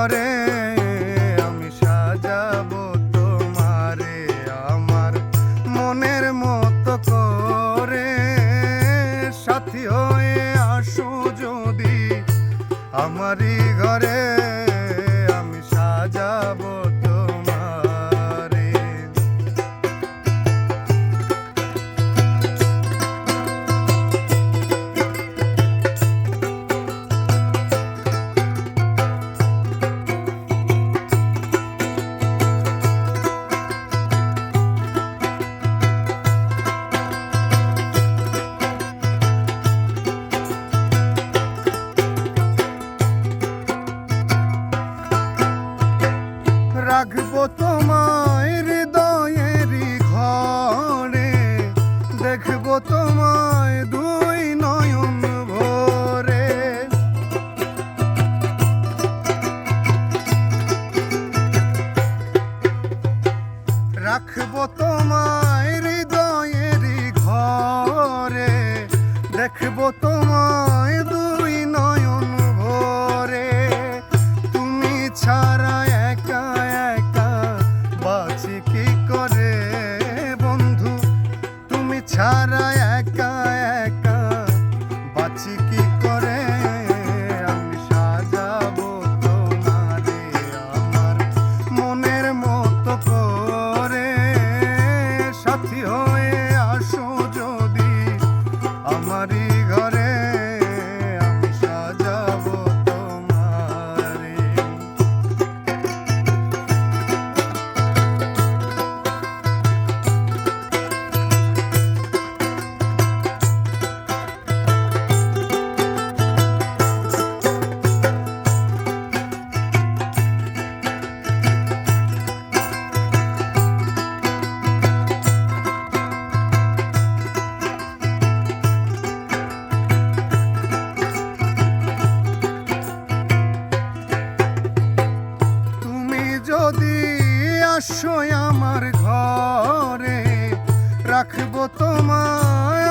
ঘরে আমি সাজাবো তোমারে আমার মনের মতো করে। সাথী হয়ে আসো যদি আমারই ঘরে আমি সাজাবো তোমারে। রাখবো তোমায় হৃদয়েরই ঘরে, দেখবো তোমায় দুই নয়ন ভরে। রাখবো তোমায় হৃদয়েরই ঘরে, দেখবো তোমায় দুই নয়ন ভরে। তুমি ছাড়া একা একা বাঁচি কি করে বন্ধু, তুমি ছাড়া একা একা বাঁচি কি করে। আমি সাজাবো তোমারে আমার মনের মতো করে। সাথী হয়ে আসো যদি আমারই ঘরে আমি সাজাবো তোমারে। যদি আসো আমার ঘরে রাখবো তোমায়